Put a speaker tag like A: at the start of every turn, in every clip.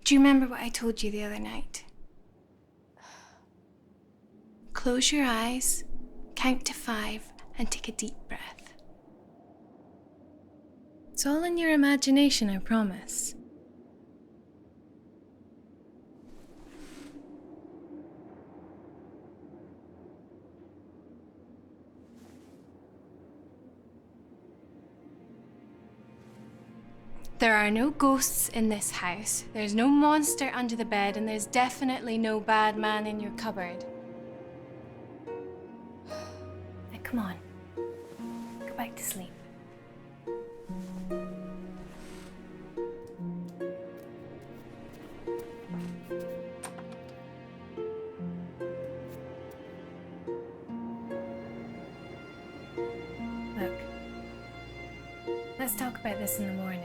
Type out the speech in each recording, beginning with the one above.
A: Do you remember what I told you the other night? Close your eyes, count to 5, and take a deep breath. It's all in your imagination, I promise. There are no ghosts in this house, there's no monster under the bed, and there's definitely no bad man in your cupboard. Now come on, go back to sleep. Look, let's talk about this in the morning.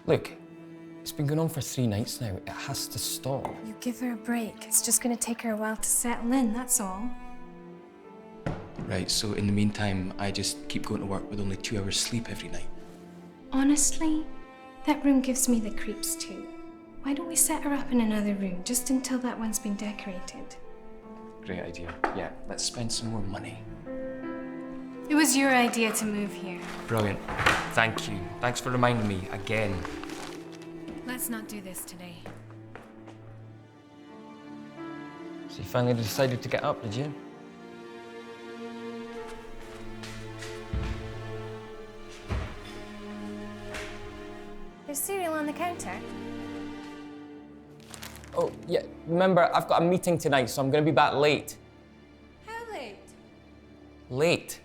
B: Look, it's been going on for 3 nights now. It has to stop.
A: You give her a break. It's just gonna take her a while to settle in, that's all.
C: Right, so in the meantime, I just keep going to work with only 2 hours sleep every night.
A: Honestly, that room gives me the creeps too. Why don't we set her up in another room, just until that one's been decorated?
C: Great idea. Yeah, let's spend some more money.
A: It was your idea to move here.
C: Brilliant. Thank you. Thanks for reminding me again.
A: Let's not do this today.
B: So you finally decided to get up, did you?
A: There's cereal on the counter.
B: Oh, yeah, remember, I've got a meeting tonight, so I'm gonna be back late.
A: How late?
B: Late.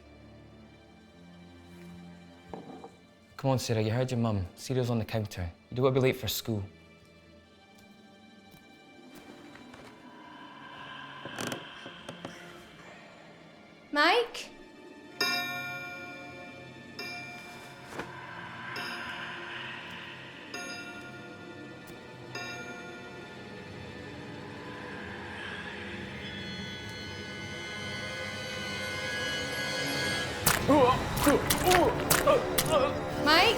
B: Come on, Sarah, you heard your mum. Cereal's on the counter. You don't want to be late for school.
A: Mike? Mike?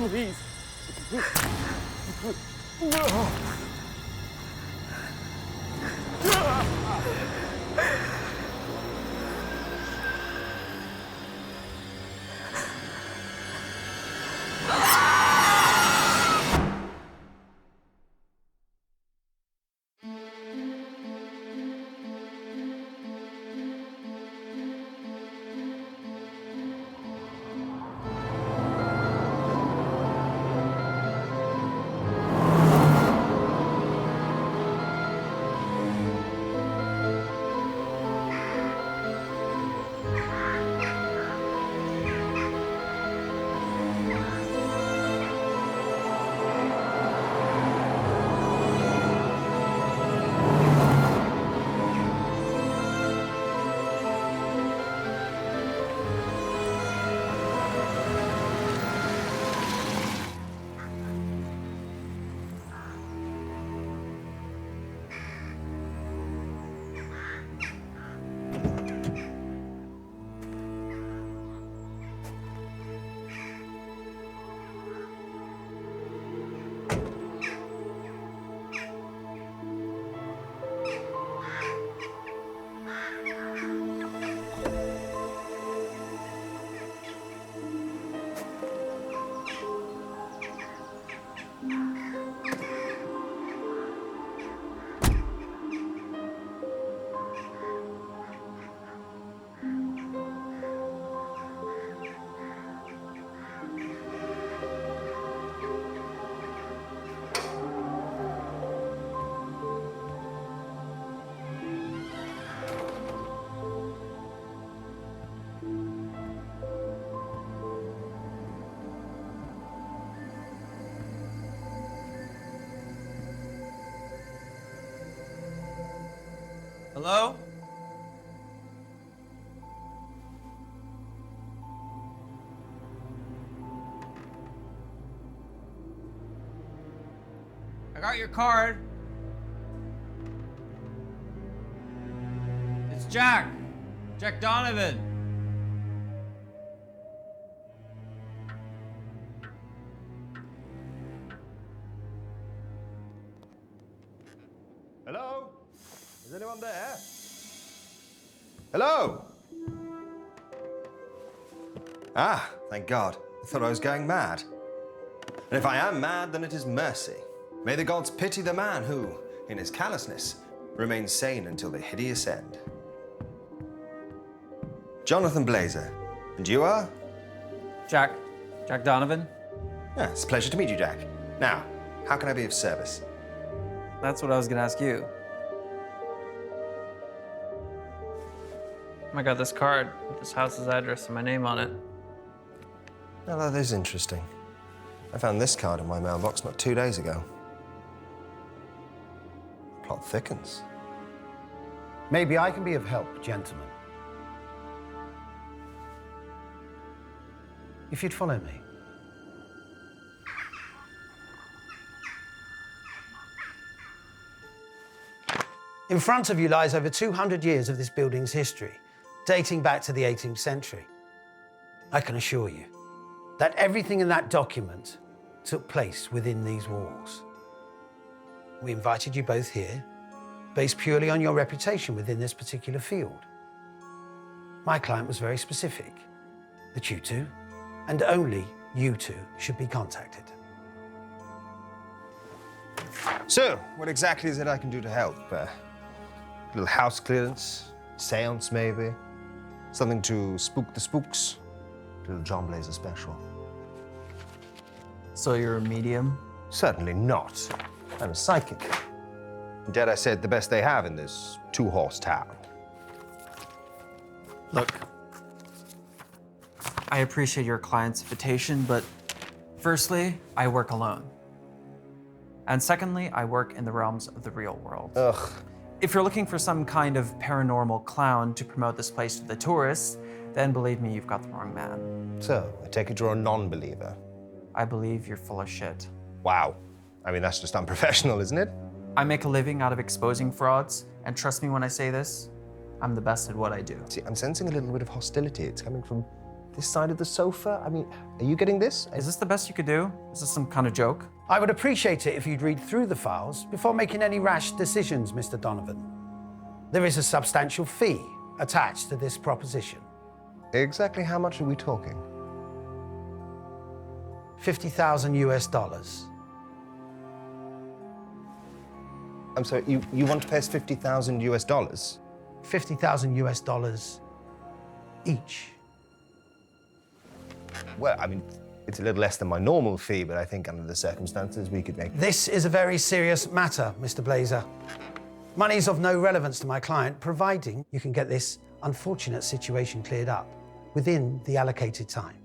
B: Please.
D: Hello? I got your card. It's Jack. Jack Donovan.
E: Hello? Is anyone there? Hello? Ah, thank God. I thought I was going mad. And if I am mad, then it is mercy. May the gods pity the man who, in his callousness, remains sane until the hideous end. Jonathan Blazer. And you are?
D: Jack Donovan.
E: Yeah, it's a pleasure to meet you, Jack. Now, how can I be of service?
D: That's what I was gonna ask you. I got this card with this house's address and my name on it.
E: Now, that is interesting. I found this card in my mailbox not 2 days ago. Plot thickens.
F: Maybe I can be of help, gentlemen. If you'd follow me. In front of you lies over 200 years of this building's history, dating back to the 18th century. I can assure you that everything in that document took place within these walls. We invited you both here based purely on your reputation within this particular field. My client was very specific, that you two, and only you two, should be contacted.
E: So, what exactly is it I can do to help? A little house clearance, seance maybe? Something to spook the spooks? A little John Blazer special?
D: So you're a medium?
E: Certainly not. I'm a psychic. Dare I say it, the best they have in this two-horse town.
D: Look, I appreciate your client's invitation, but firstly, I work alone. And secondly, I work in the realms of the real world.
E: Ugh.
D: If you're looking for some kind of paranormal clown to promote this place to the tourists, then believe me, you've got the wrong man.
E: So, I take it you're a non-believer.
D: I believe you're full of shit.
E: Wow. I mean, that's just unprofessional, isn't it?
D: I make a living out of exposing frauds, and trust me when I say this, I'm the best at what I do.
E: See, I'm sensing a little bit of hostility. It's coming from this side of the sofa. I mean, are you getting this?
D: Is this the best you could do? Is this some kind of joke?
F: I would appreciate it if you'd read through the files before making any rash decisions, Mr. Donovan. There is a substantial fee attached to this proposition.
E: Exactly how much are we talking?
F: 50,000 US dollars.
E: I'm sorry, you want to pay us 50,000 US dollars?
F: 50,000 US dollars each.
E: Well, I mean, it's a little less than my normal fee, but I think under the circumstances we could make...
F: This is a very serious matter, Mr. Blazer. Money is of no relevance to my client, providing you can get this unfortunate situation cleared up within the allocated time.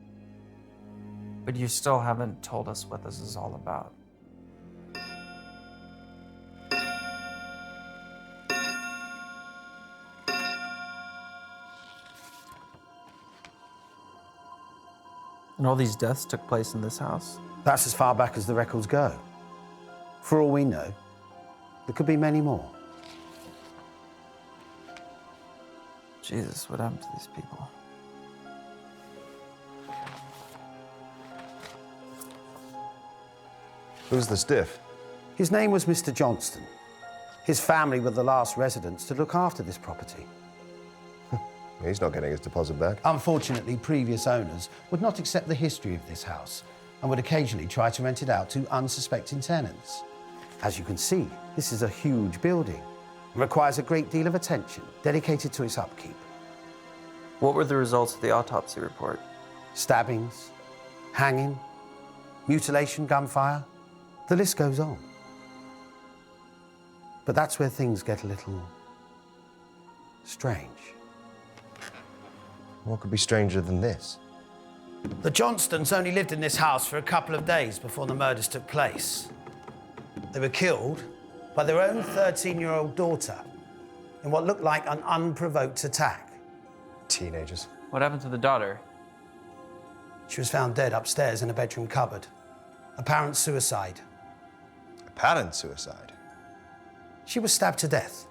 D: But you still haven't told us what this is all about. And all these deaths took place in this house?
F: That's as far back as the records go. For all we know, there could be many more.
D: Jesus, what happened to these people?
E: Who's the stiff?
F: His name was Mr. Johnston. His family were the last residents to look after this property.
E: He's not getting his deposit back.
F: Unfortunately, previous owners would not accept the history of this house and would occasionally try to rent it out to unsuspecting tenants. As you can see, this is a huge building and requires a great deal of attention dedicated to its upkeep.
D: What were the results of the autopsy report?
F: Stabbings, hanging, mutilation, gunfire, the list goes on. But that's where things get a little strange.
E: What could be stranger than this?
F: The Johnstons only lived in this house for a couple of days before the murders took place. They were killed by their own 13-year-old daughter, in what looked like an unprovoked attack.
E: Teenagers.
D: What happened to the daughter?
F: She was found dead upstairs in a bedroom cupboard. Apparent suicide.
E: Apparent suicide.
F: She was stabbed to death.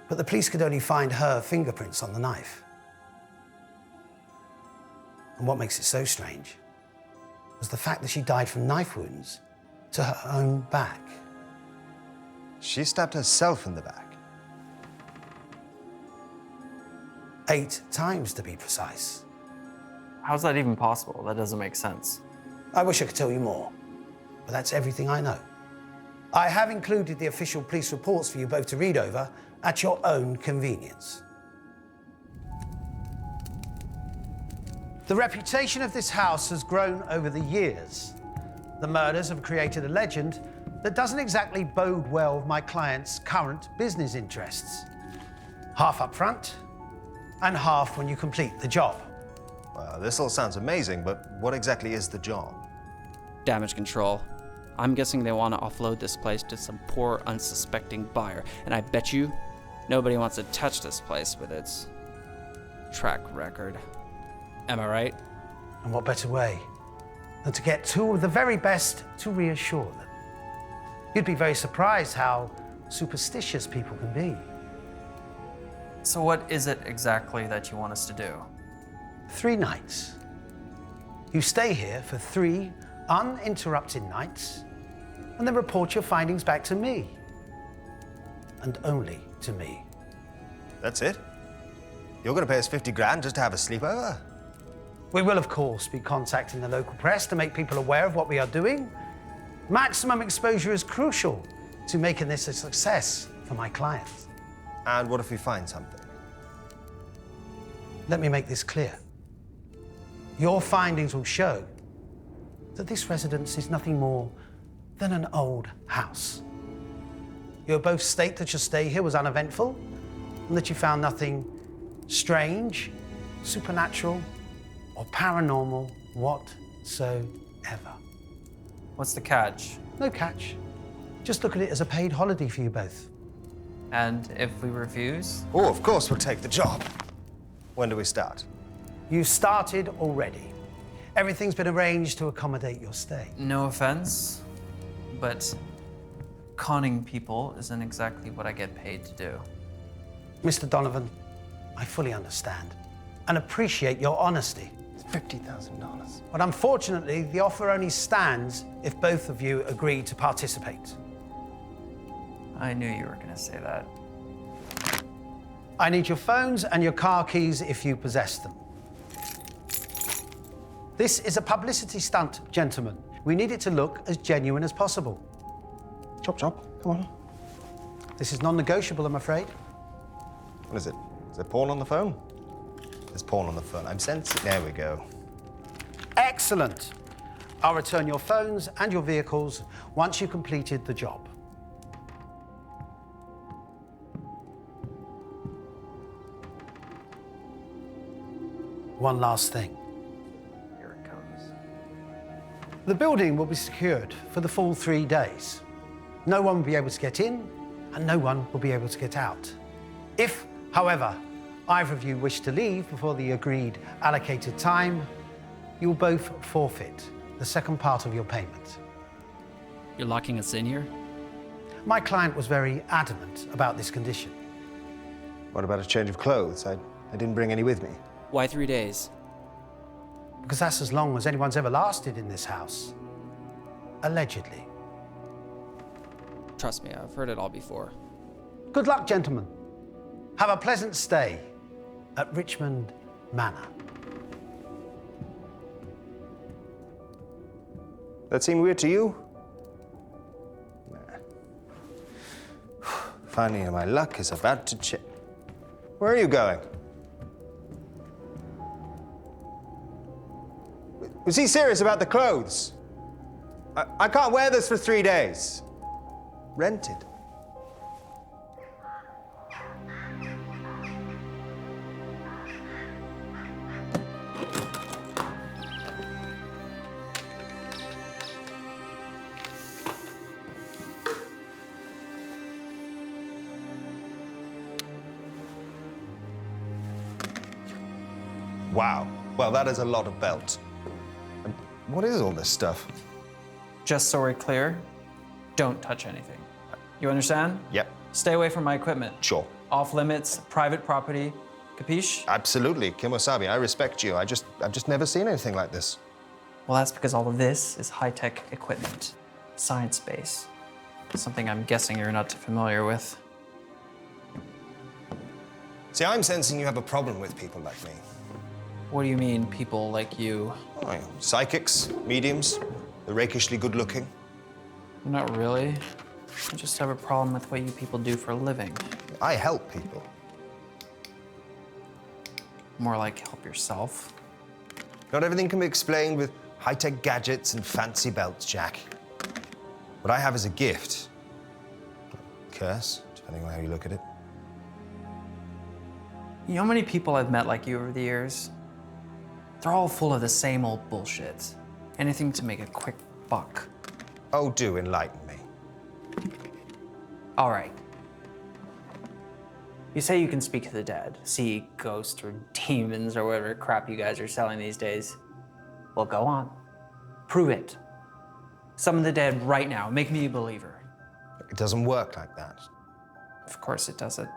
F: But the police could only find her fingerprints on the knife. And what makes it so strange was the fact that she died from knife wounds to her own back.
E: She stabbed herself in the back.
F: 8 times, to be precise.
D: How's that even possible? That doesn't make sense.
F: I wish I could tell you more, but that's everything I know. I have included the official police reports for you both to read over at your own convenience. The reputation of this house has grown over the years. The murders have created a legend that doesn't exactly bode well with my client's current business interests. Half up front and half when you complete the job.
E: Well, this all sounds amazing, but what exactly is the job?
G: Damage control. I'm guessing they want to offload this place to some poor, unsuspecting buyer, and I bet you nobody wants to touch this place with its track record. Am I right?
F: And what better way than to get 2 of the very best to reassure them? You'd be very surprised how superstitious people can be.
D: So what is it exactly that you want us to do?
F: 3 nights. You stay here for 3 uninterrupted nights and then report your findings back to me. And only to me.
E: That's it? You're going to pay us 50 grand just to have a sleepover?
F: We will, of course, be contacting the local press to make people aware of what we are doing. Maximum exposure is crucial to making this a success for my clients.
E: And what if we find something?
F: Let me make this clear. Your findings will show that this residence is nothing more than an old house. You'll both state that your stay here was uneventful and that you found nothing strange, supernatural, or paranormal whatsoever.
D: What's the catch?
F: No catch. Just look at it as a paid holiday for you both.
D: And if we refuse?
E: Oh, of course we'll take the job. When do we start?
F: You've started already. Everything's been arranged to accommodate your stay.
D: No offense, but conning people isn't exactly what I get paid to do.
F: Mr. Donovan, I fully understand and appreciate your honesty.
E: It's $50,000.
F: But unfortunately, the offer only stands if both of you agree to participate.
D: I knew you were going to say that.
F: I need your phones and your car keys if you possess them. This is a publicity stunt, gentlemen. We need it to look as genuine as possible.
E: Chop, chop, come on.
F: This is non-negotiable, I'm afraid.
E: What is it? Is there porn on the phone? There's porn on the phone. I'm sensing. There we go.
F: Excellent. I'll return your phones and your vehicles once you've completed the job. One last thing.
D: Here it comes.
F: The building will be secured for the full 3 days. No one will be able to get in, and no one will be able to get out. If, however, either of you wish to leave before the agreed allocated time, you will both forfeit the second part of your payment.
G: You're locking us in here?
F: My client was very adamant about this condition.
E: What about a change of clothes? I didn't bring any with me.
G: Why 3 days?
F: Because that's as long as anyone's ever lasted in this house. Allegedly.
G: Trust me, I've heard it all before.
F: Good luck, gentlemen. Have a pleasant stay at Richmond Manor.
E: That seem weird to you? Nah. Finally, my luck is about to change. Where are you going? Was he serious about the clothes? I can't wear this for 3 days. Rented. Wow. Well, that is a lot of belt. And what is all this stuff?
D: Just so we're clear, don't touch anything. You understand?
E: Yep,
D: Stay away from my equipment.
E: sure.
D: Off limits, private property. Capiche?
E: Absolutely, Kimosabi, I respect you. I've just never seen anything like this.
D: Well, that's because all of this is high-tech equipment, science-based. Something I'm guessing you're not familiar with.
E: See, I'm sensing you have a problem with people like me.
D: What do you mean, people like you?
E: Oh, yeah. Psychics, mediums, the rakishly good-looking.
D: Not really. I just have a problem with what you people do for a living.
E: I help people.
D: More like help yourself.
E: Not everything can be explained with high-tech gadgets and fancy belts, Jack. What I have is a gift. Curse, depending on how you look at it.
D: You know how many people I've met like you over the years? They're all full of the same old bullshit. Anything to make a quick buck.
E: Oh, do enlighten me.
D: All right. You say you can speak to the dead, see ghosts or demons or whatever crap you guys are selling these days. Well, go on. Prove it. Summon the dead right now. Make me a believer.
E: It doesn't work like that.
D: Of course it doesn't.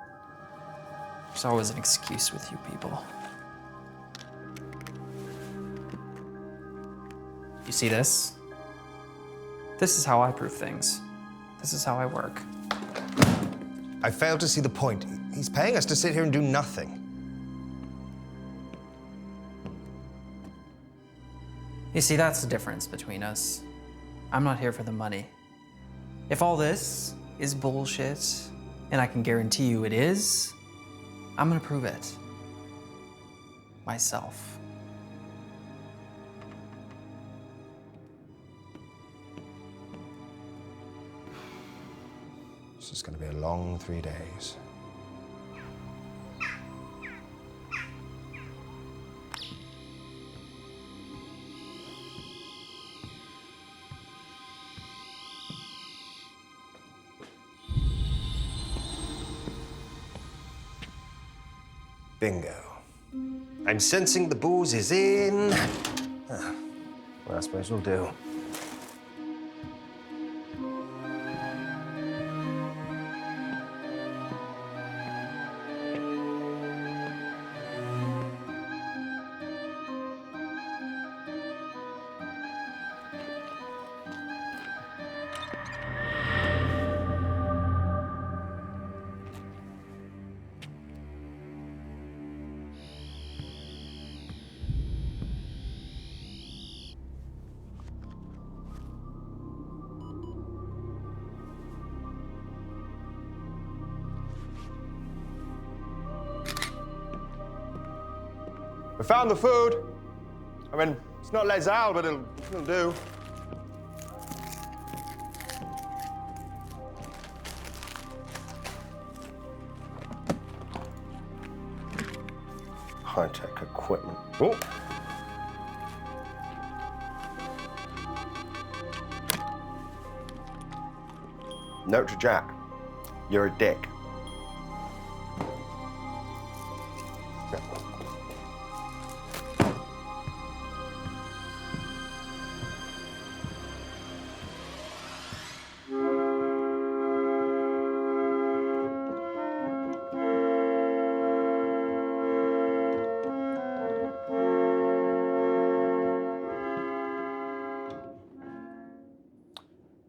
D: There's always an excuse with you people. You see this? This is how I prove things. This is how I work.
E: I fail to see the point. He's paying us to sit here and do nothing.
D: You see, that's the difference between us. I'm not here for the money. If all this is bullshit, and I can guarantee you it is, I'm gonna prove it. Myself.
E: This is going to be a long 3 days. Bingo. I'm sensing the booze is in. Well, I suppose we'll do. We found the food. I mean, it's not Les Al, but it'll do. High-tech equipment. Oh. Note to Jack. You're a dick.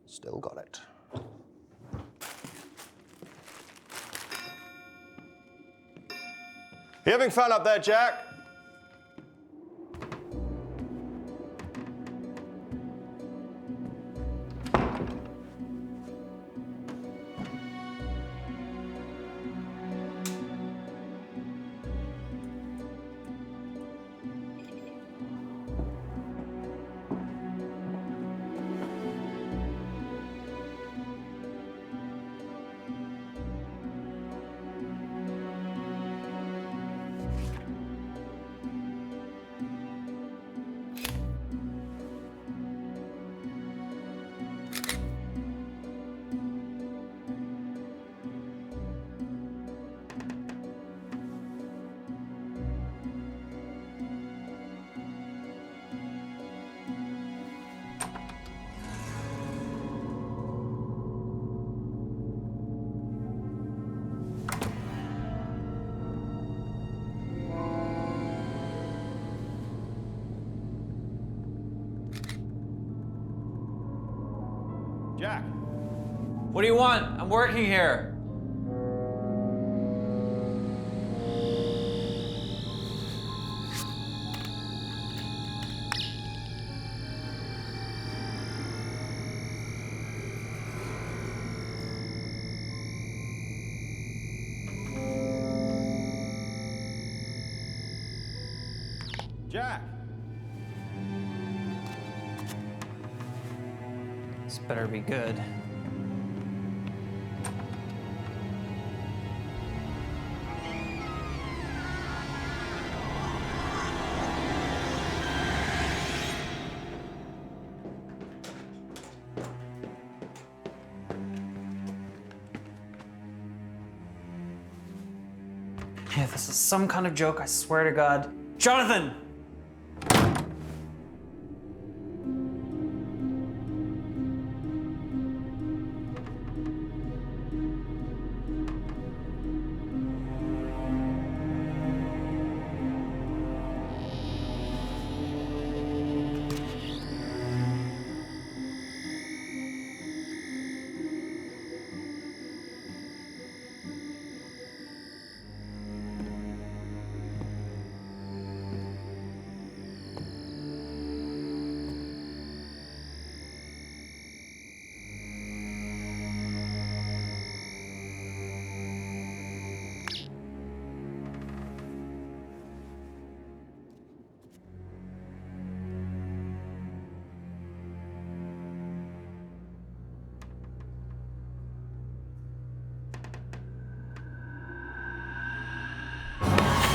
E: Still got it. You having fun up there, Jack? Jack!
D: What do you want? I'm working here.
E: Jack!
D: This better be good. Yeah, this is some kind of joke, I swear to God. Jonathan!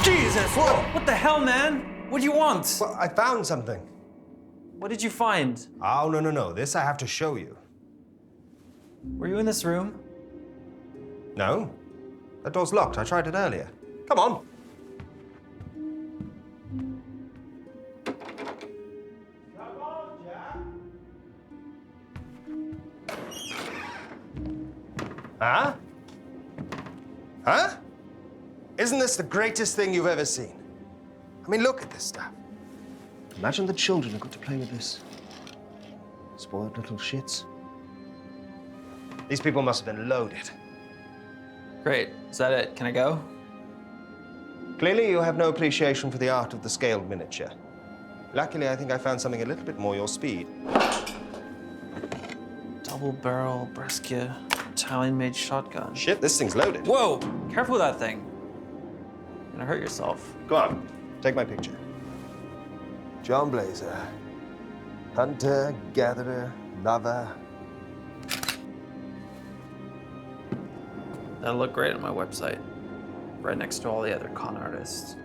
D: Jesus!
E: Whoa.
D: What the hell, man? What do you want?
E: Well, I found something.
D: What did you find?
E: Oh, no. This I have to show you.
D: Were you in this room?
E: No. That door's locked. I tried it earlier. Come on. Come on, Jack. Huh? Huh? Isn't this the greatest thing you've ever seen? I mean, look at this stuff. Imagine the children who got to play with this. Spoiled little shits. These people must have been loaded.
D: Great. Is that it? Can I go?
E: Clearly, you have no appreciation for the art of the scaled miniature. Luckily, I think I found something a little bit more your speed.
D: Double barrel Brescia Italian-made shotgun.
E: Shit, this thing's loaded.
D: Whoa! Careful with that thing. You're gonna hurt yourself.
E: Go on, take my picture. John Blazer. Hunter, gatherer, lover.
D: That'll look great on my website. Right next to all the other con artists.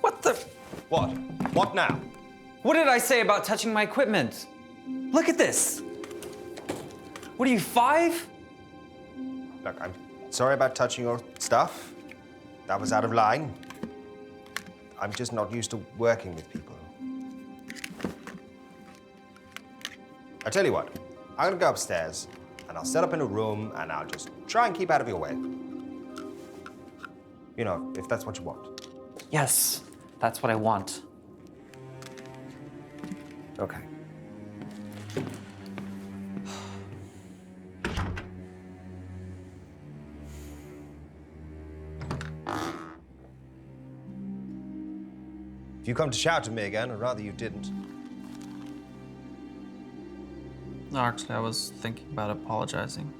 D: What the?
E: What? What now?
D: What did I say about touching my equipment? Look at this. What are you, 5?
E: Look, I'm sorry about touching your stuff. That was out of line. I'm just not used to working with people. I tell you what, I'm gonna go upstairs and I'll set up in a room and I'll just try and keep out of your way. You know, if that's what you want.
D: Yes, that's what I want.
E: Okay. If you come to shout at me again, I'd rather you didn't.
D: No, actually, I was thinking about apologizing.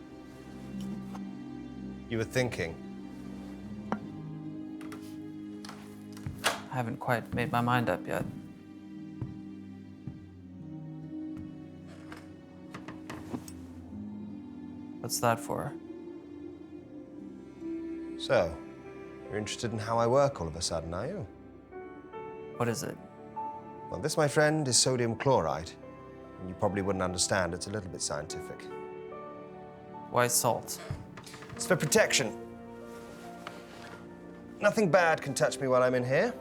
E: You were thinking.
D: I haven't quite made my mind up yet. What's that for?
E: So, you're interested in how I work all of a sudden, are you?
D: What is it?
E: Well, this, my friend, is sodium chloride. And you probably wouldn't understand. It's a little bit scientific.
D: Why salt?
E: It's for protection. Nothing bad can touch me while I'm in here.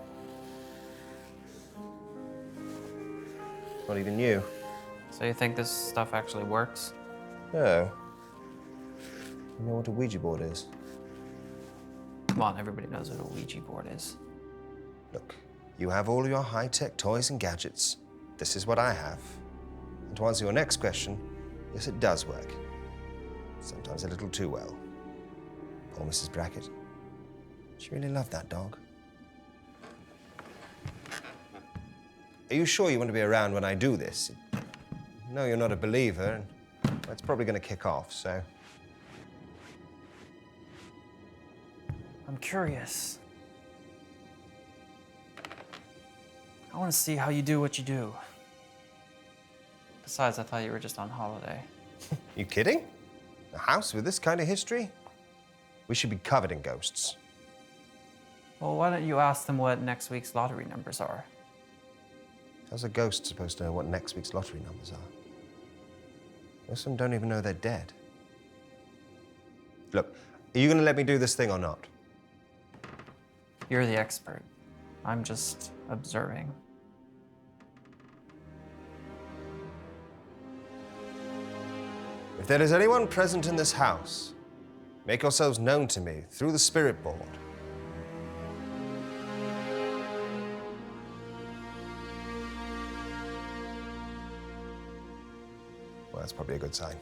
E: Not even you.
D: So you think this stuff actually works?
E: No. You know what a Ouija board is?
D: Come on, everybody knows what a Ouija board is.
E: Look, you have all your high-tech toys and gadgets. This is what I have. And to answer your next question, yes, it does work. Sometimes a little too well. Poor Mrs. Brackett. She really loved that dog. Are you sure you want to be around when I do this? No, you're not a believer, and well, it's probably going to kick off, so...
D: I'm curious. I want to see how you do what you do. Besides, I thought you were just on holiday.
E: You kidding? A house with this kind of history? We should be covered in ghosts.
D: Well, why don't you ask them what next week's lottery numbers are?
E: How's a ghost supposed to know what next week's lottery numbers are? Most of them don't even know they're dead. Look, are you going to let me do this thing or not?
D: You're the expert. I'm just observing.
E: If there is anyone present in this house, make yourselves known to me through the spirit board. Well, that's probably a good sign.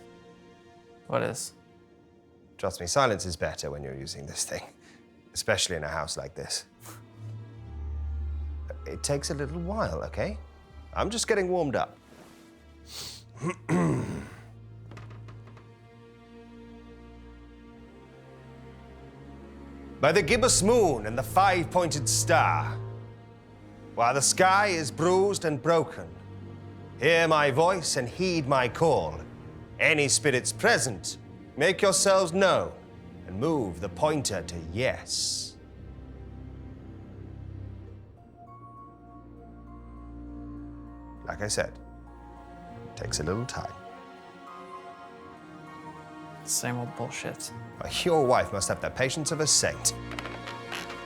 D: What is?
E: Trust me, silence is better when you're using this thing, especially in a house like this. It takes a little while, okay? I'm just getting warmed up. By the gibbous moon and the five-pointed star, while the sky is bruised and broken, hear my voice and heed my call. Any spirits present, make yourselves known and move the pointer to yes. Like I said, it takes a little time.
D: Same old bullshit.
E: Your wife must have the patience of a saint.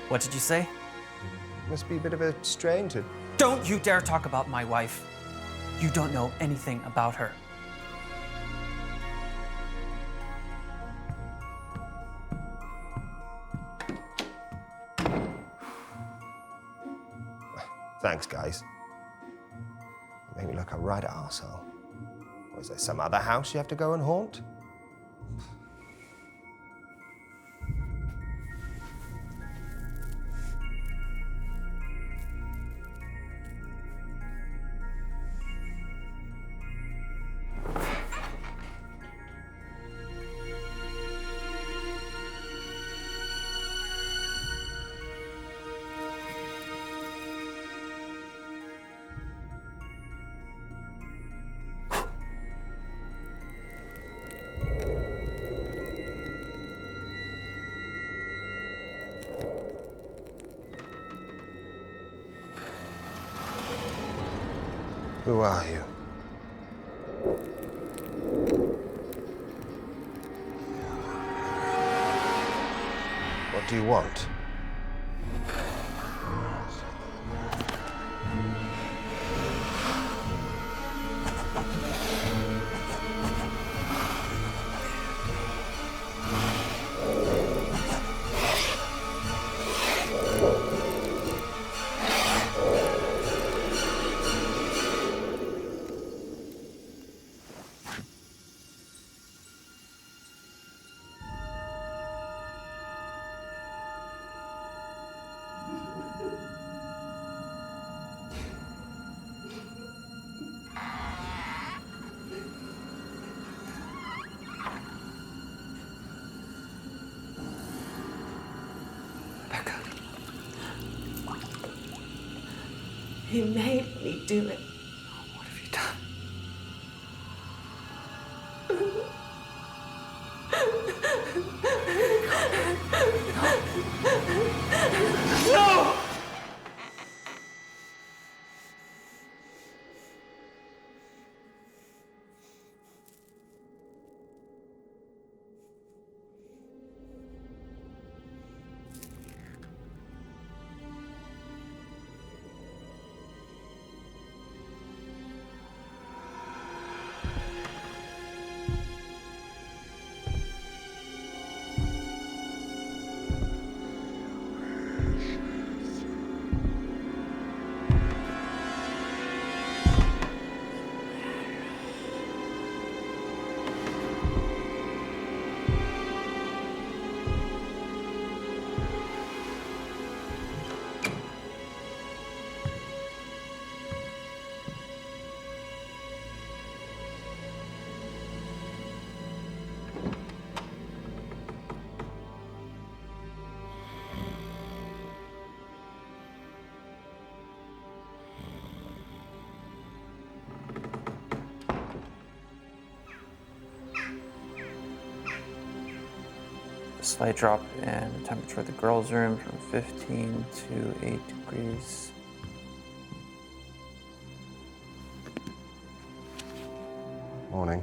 D: What did you say?
E: Must be a bit of a strain to...
D: Don't you dare talk about my wife. You don't know anything about her.
E: Thanks, guys. You make me look a right arsehole. Or is there some other house you have to go and haunt? Who are you? What do you want?
H: He made me do it.
D: What have you done?
H: No!
G: A slight drop in the temperature of the girls' room from 15 to 8 degrees.
E: Morning.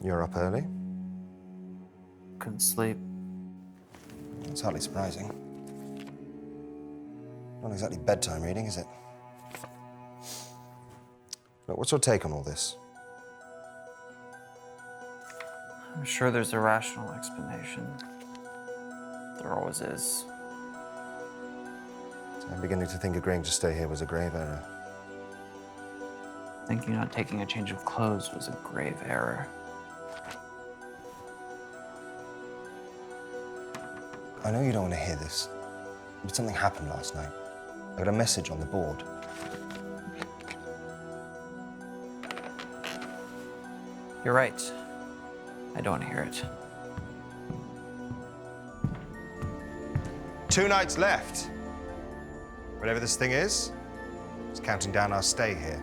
E: You're up early?
G: Couldn't sleep.
E: It's hardly surprising. Not exactly bedtime reading, is it? Look, what's your take on all this?
G: I'm sure there's a rational explanation. There always is.
E: I'm beginning to think agreeing to stay here was a grave error.
G: Thinking not taking a change of clothes was a grave error.
E: I know you don't want to hear this, but something happened last night. I got a message on the board.
G: You're right. I don't want to hear it.
E: 2 nights left. Whatever this thing is, it's counting down our stay here.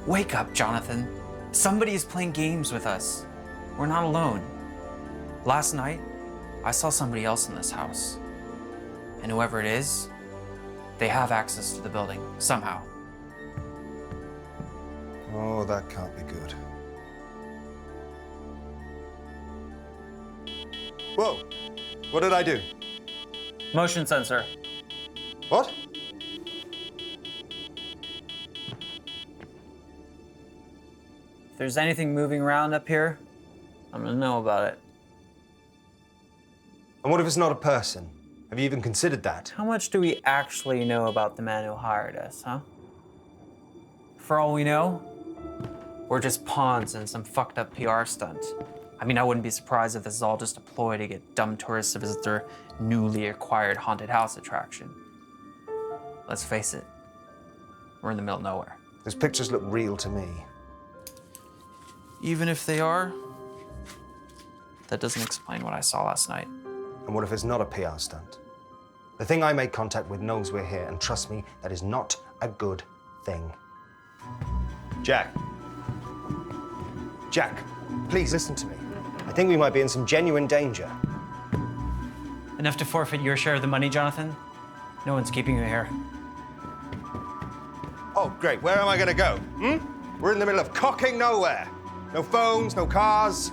G: Wake up, Jonathan. Somebody is playing games with us. We're not alone. Last night, I saw somebody else in this house. And whoever it is, they have access to the building, somehow.
E: Oh, that can't be good. Whoa! What did I do?
G: Motion sensor.
E: What?
G: If there's anything moving around up here, I'm gonna know about it.
E: And what if it's not a person? Have you even considered that?
G: How much do we actually know about the man who hired us, huh? For all we know, we're just pawns in some fucked up PR stunt. I mean, I wouldn't be surprised if this is all just a ploy to get dumb tourists to visit their newly acquired haunted house attraction. Let's face it, we're in the middle of nowhere.
E: Those pictures look real to me.
G: Even if they are, that doesn't explain what I saw last night.
E: And what if it's not a PR stunt? The thing I made contact with knows we're here, and trust me, that is not a good thing. Jack. Jack, please listen to me. I think we might be in some genuine danger.
D: Enough to forfeit your share of the money, Jonathan? No one's keeping you here.
E: Oh, great. Where am I gonna go? We're in the middle of cocking nowhere. No phones, no cars.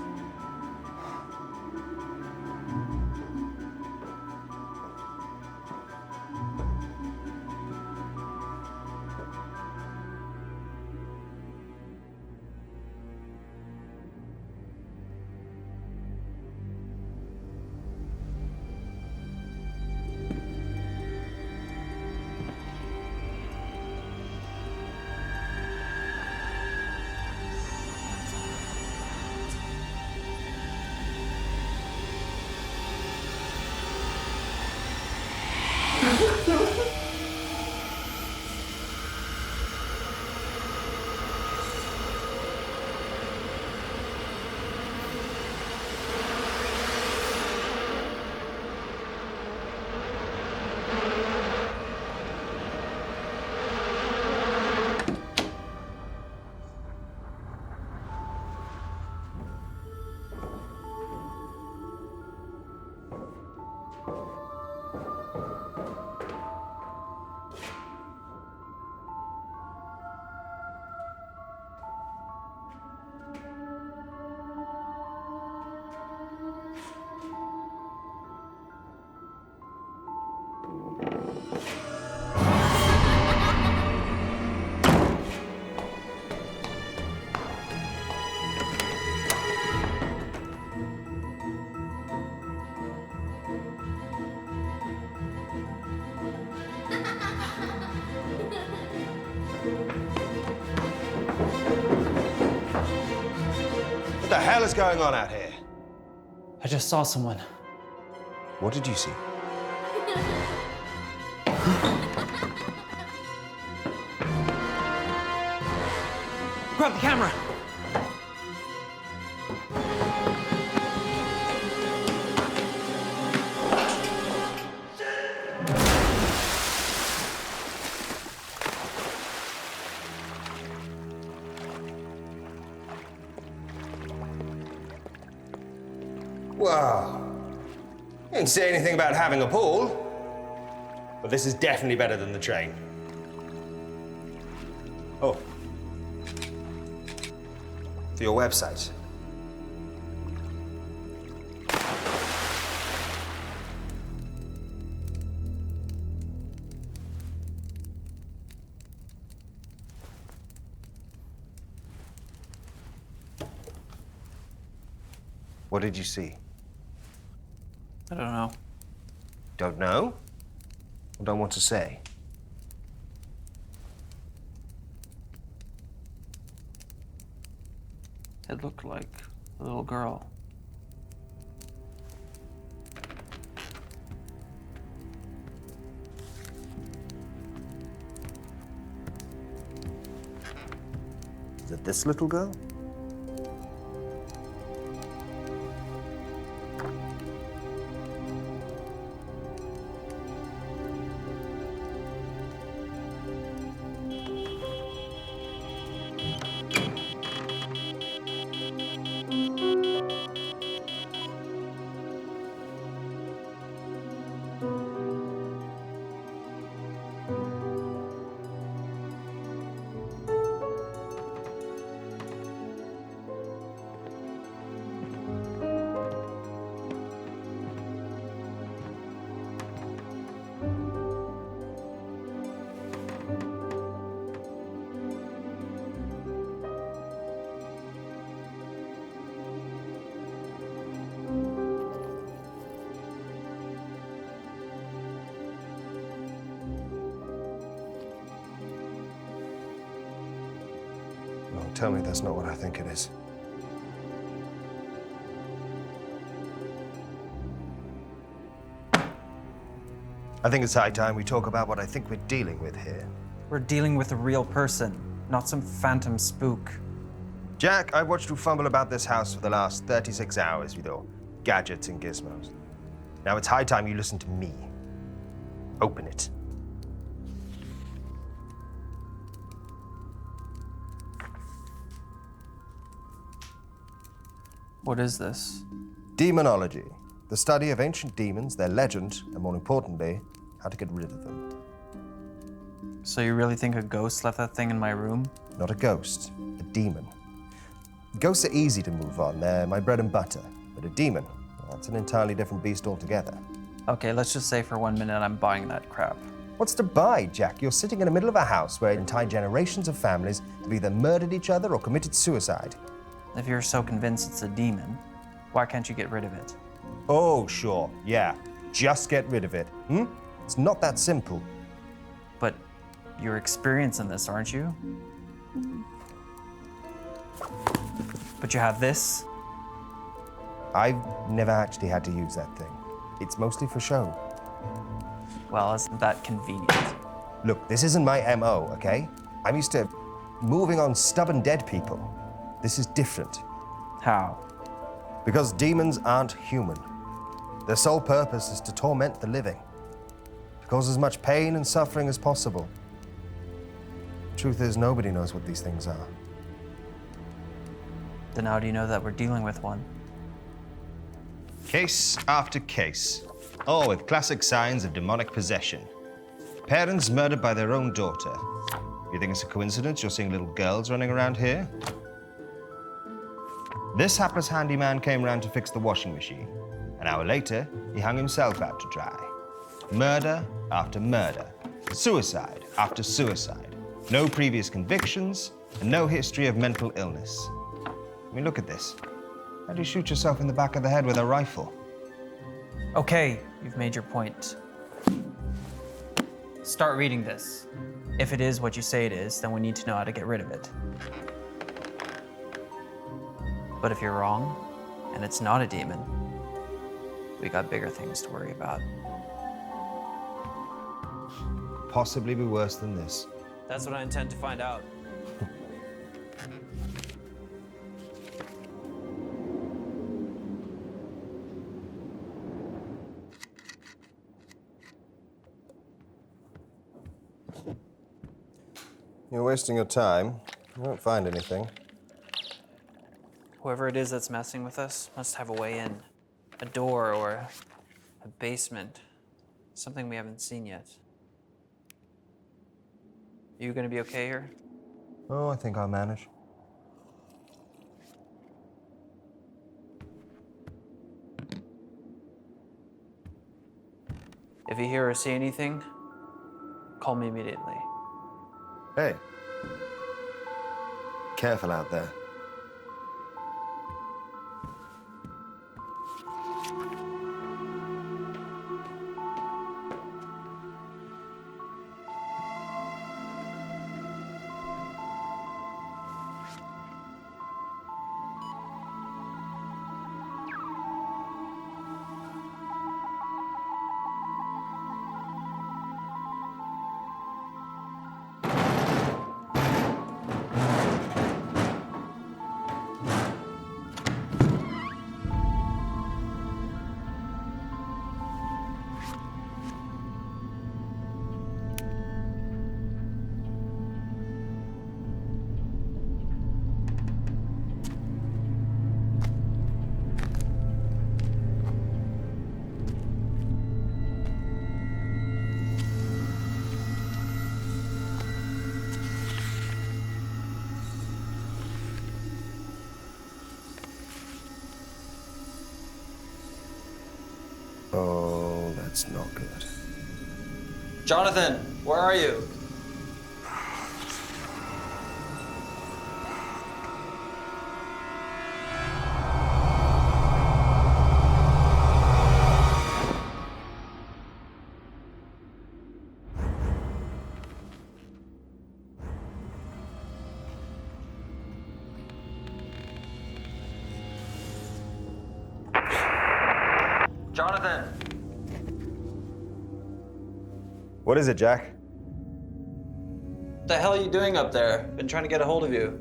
E: What the hell is going on out here?
D: I just saw someone.
E: What did you see?
D: Grab the camera.
E: Wow. You didn't say anything about having a pool. But this is definitely better than the train. Oh. For your website. What did you see?
D: I don't know.
E: Don't know? Or don't want to say?
D: It looked like a little girl.
E: Is it this little girl? Tell me that's not what I think it is. I think it's high time we talk about what I think we're dealing with here.
D: We're dealing with a real person, not some phantom spook.
E: Jack, I've watched you fumble about this house for the last 36 hours with your gadgets and gizmos. Now it's high time you listen to me. Open it.
D: What is this?
E: Demonology. The study of ancient demons, their legend, and more importantly, how to get rid of them.
D: So you really think a ghost left that thing in my room?
E: Not a ghost, a demon. Ghosts are easy to move on, they're my bread and butter. But a demon, well, that's an entirely different beast altogether.
D: Okay, let's just say for 1 minute I'm buying that crap.
E: What's to buy, Jack? You're sitting in the middle of a house where entire generations of families have either murdered each other or committed suicide.
D: If you're so convinced it's a demon, why can't you get rid of it?
E: Oh, sure, yeah. Just get rid of it. It's not that simple.
D: But you're experienced in this, aren't you? But you have this?
E: I've never actually had to use that thing. It's mostly for show.
D: Well, isn't that convenient?
E: Look, this isn't my MO, okay? I'm used to moving on stubborn dead people. This is different.
D: How?
E: Because demons aren't human. Their sole purpose is to torment the living, to cause as much pain and suffering as possible. Truth is, nobody knows what these things are.
D: Then how do you know that we're dealing with one?
E: Case after case, all with classic signs of demonic possession. Parents murdered by their own daughter. You think it's a coincidence you're seeing little girls running around here? This hapless handyman came round to fix the washing machine. An hour later, he hung himself out to dry. Murder after murder. Suicide after suicide. No previous convictions, and no history of mental illness. I mean, look at this. How do you shoot yourself in the back of the head with a rifle?
D: Okay, you've made your point. Start reading this. If it is what you say it is, then we need to know how to get rid of it. But if you're wrong, and it's not a demon, we got bigger things to worry about.
E: Possibly be worse than this.
D: That's what I intend to find out.
E: You're wasting your time. You won't find anything.
D: Whoever it is that's messing with us must have a way in. A door or a basement. Something we haven't seen yet. You gonna be okay here?
E: Oh, I think I'll manage.
D: If you hear or see anything, call me immediately.
E: Hey. Careful out there. Oh, that's not good.
D: Jonathan, where are you? Jonathan!
E: What is it, Jack?
D: What the hell are you doing up there? Been trying to get a hold of you.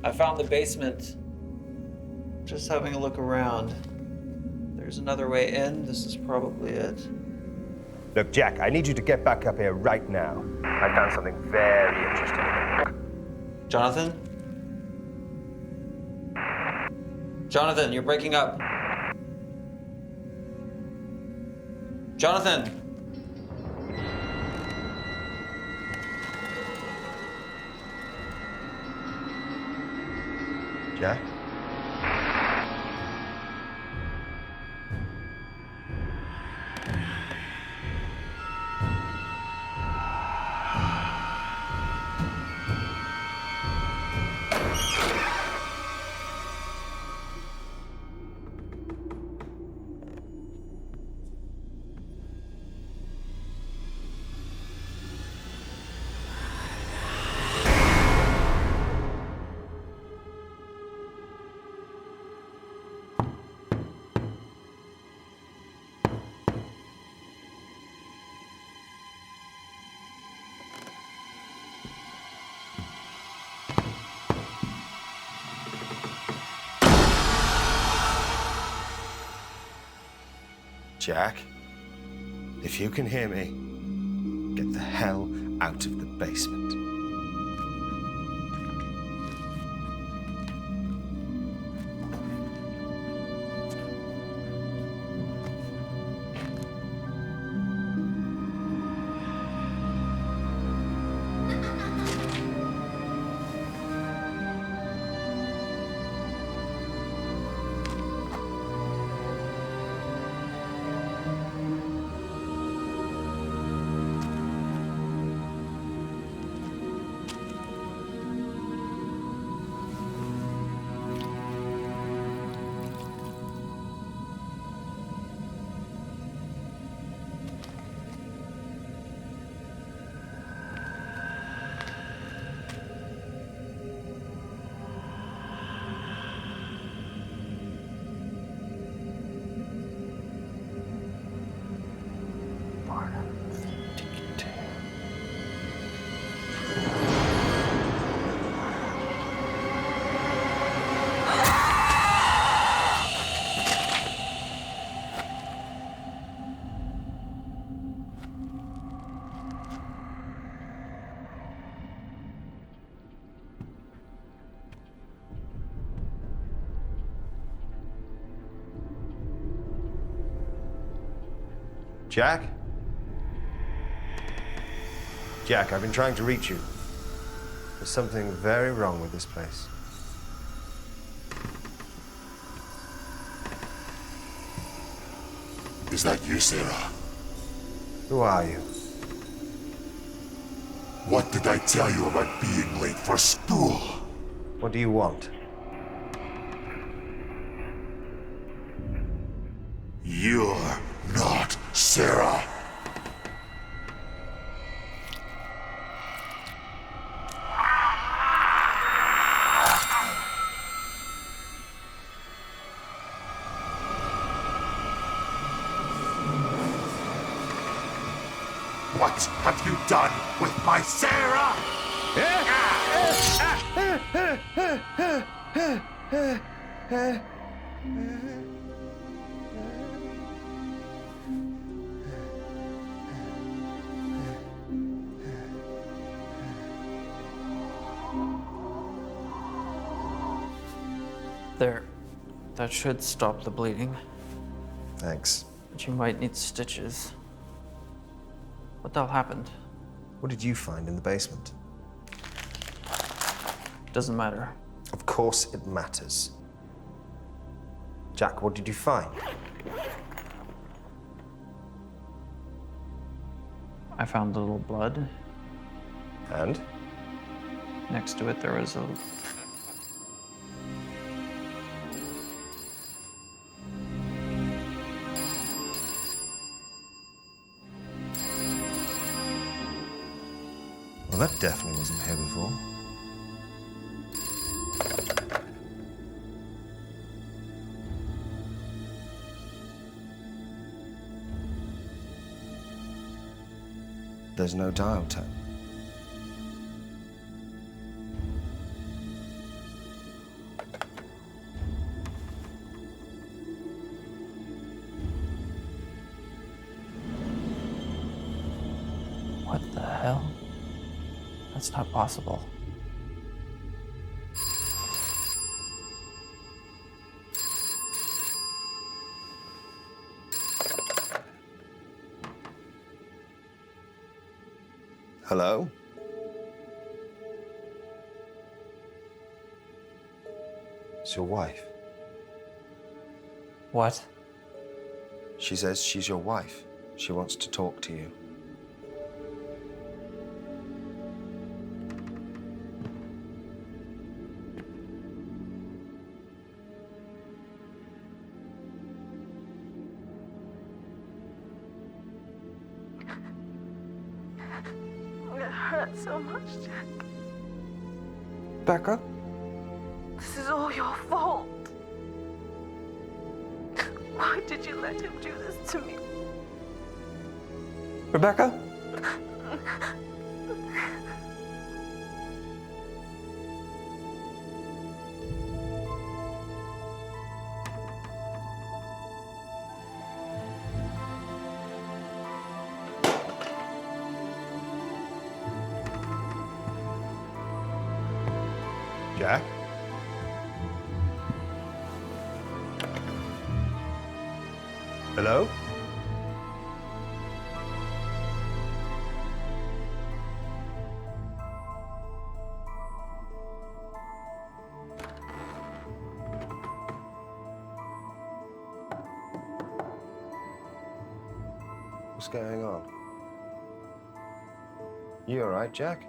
D: I found the basement. Just having a look around. There's another way in. This is probably it.
E: Look, Jack, I need you to get back up here right now. I found something very interesting.
D: Jonathan? Jonathan, you're breaking up. Jonathan!
E: Jack? Jack, if you can hear me, get the hell out of the basement. Jack? Jack, I've been trying to reach you. There's something very wrong with this place.
I: Is that you, Sarah?
E: Who are you?
I: What did I tell you about being late for school?
E: What do you want?
I: You're not Sarah. What have you done with my Sarah?
D: There. That should stop the bleeding.
E: Thanks.
D: But you might need stitches. What the hell happened?
E: What did you find in the basement?
D: Doesn't matter.
E: Of course it matters. Jack, what did you find?
D: I found a little blood.
E: And?
D: Next to it, there was a...
E: Well, that definitely wasn't here before. There's no dial tone.
D: What the hell? That's not possible.
E: Hello? It's your wife.
D: What?
E: She says she's your wife. She wants to talk to you.
H: It hurts so much, Jack.
D: Becca?
H: This is all your fault. Why did you let him do this to me?
D: Rebecca?
E: Jack? Hello? What's going on? You all right, Jack?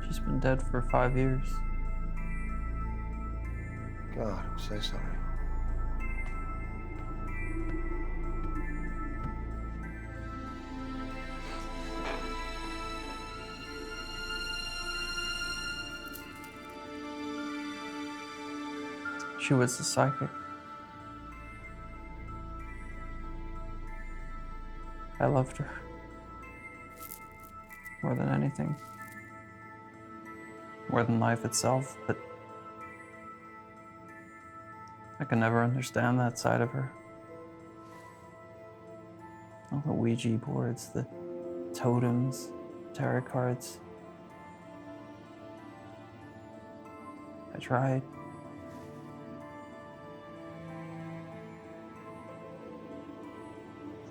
D: She's been dead for 5 years.
E: God, I'm so sorry.
D: She was the psychic. I loved her. More than anything. More than life itself, but I could never understand that side of her. All the Ouija boards, the totems, tarot cards. I tried.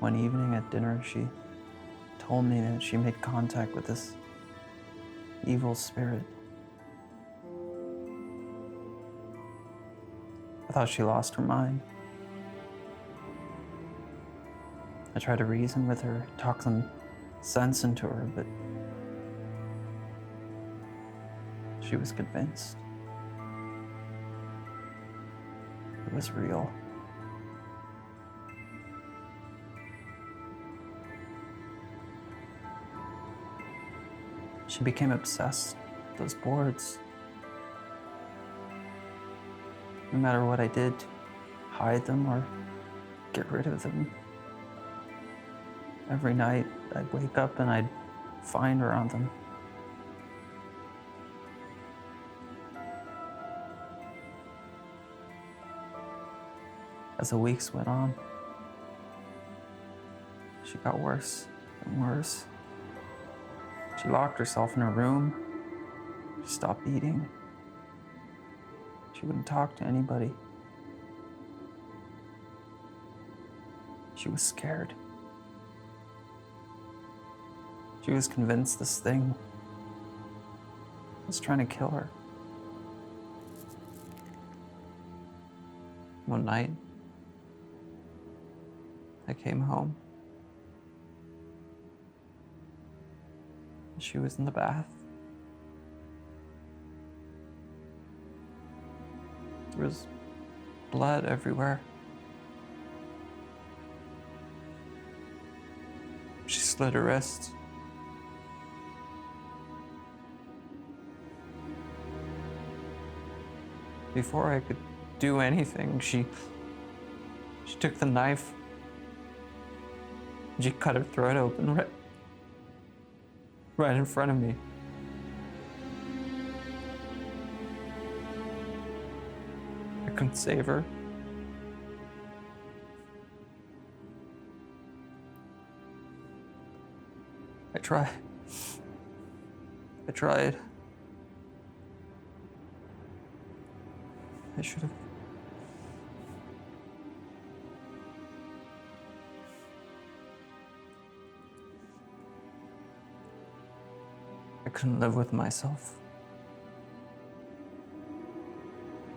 D: One evening at dinner, she told me that she made contact with this evil spirit. I thought she lost her mind. I tried to reason with her, talk some sense into her, but she was convinced. It was real. She became obsessed with those boards. No matter what I did, hide them or get rid of them. Every night, I'd wake up and I'd find her on them. As the weeks went on, she got worse and worse. She locked herself in her room. She stopped eating. She wouldn't talk to anybody. She was scared. She was convinced this thing was trying to kill her. One night, I came home. She was in the bath. There was blood everywhere. She slit her wrists. Before I could do anything, she took the knife. She cut her throat open right in front of me. I couldn't save her. I tried. I should have. I couldn't live with myself.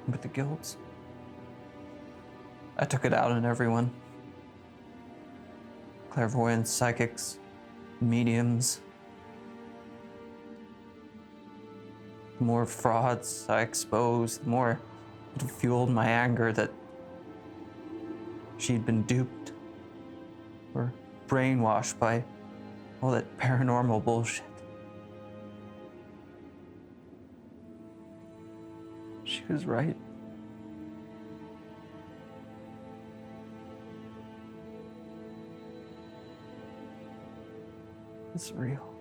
D: With the guilt. I took it out on everyone. Clairvoyants, psychics, mediums. The more frauds I exposed, the more it fueled my anger that she'd been duped or brainwashed by all that paranormal bullshit. She was right. It's real.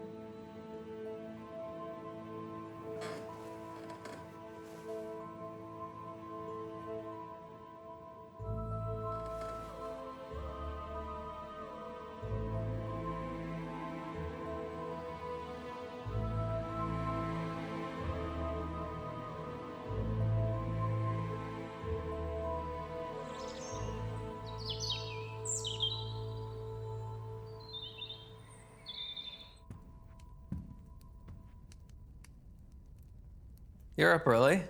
D: You're up early.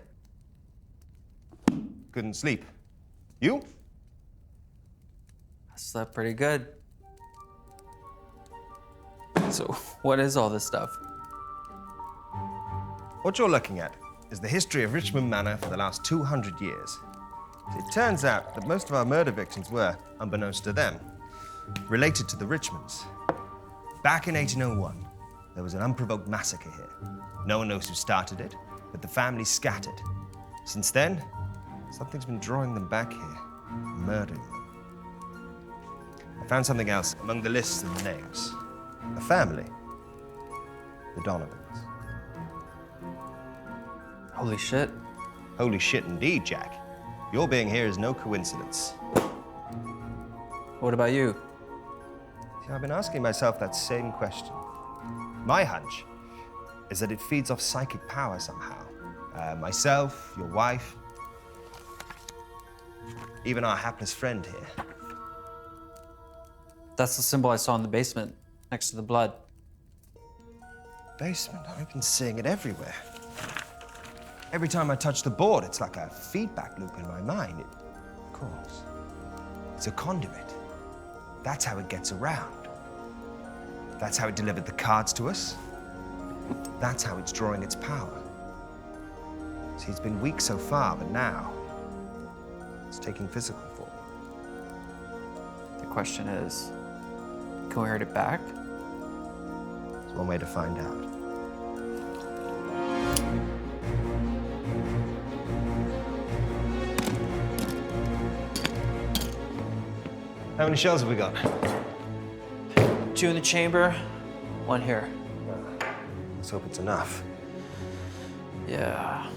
E: Couldn't sleep. You?
D: I slept pretty good. So, what is all this stuff?
E: What you're looking at is the history of Richmond Manor for the last 200 years. It turns out that most of our murder victims were, unbeknownst to them, related to the Richmonds. Back in 1801, there was an unprovoked massacre here. No one knows who started it, but the family scattered. Since then, something's been drawing them back here, murdering them. I found something else among the lists of the names. A family. The Donovans.
D: Holy shit.
E: Holy shit indeed, Jack. Your being here is no coincidence.
D: What about you?
E: See, I've been asking myself that same question. My hunch is that it feeds off psychic power somehow. Myself, your wife, even our hapless friend here.
D: That's the symbol I saw in the basement, next to the blood.
E: Basement, I've been seeing it everywhere. Every time I touch the board, it's like a feedback loop in my mind. Of course, it's a conduit. That's how it gets around. That's how it delivered the cards to us. That's how it's drawing its power. See, it's been weak so far, but now it's taking physical form.
D: The question is, can we hurt it back?
E: There's one way to find out. How many shells have we got?
D: 2 in the chamber, 1 here.
E: Let's hope it's enough.
D: Yeah.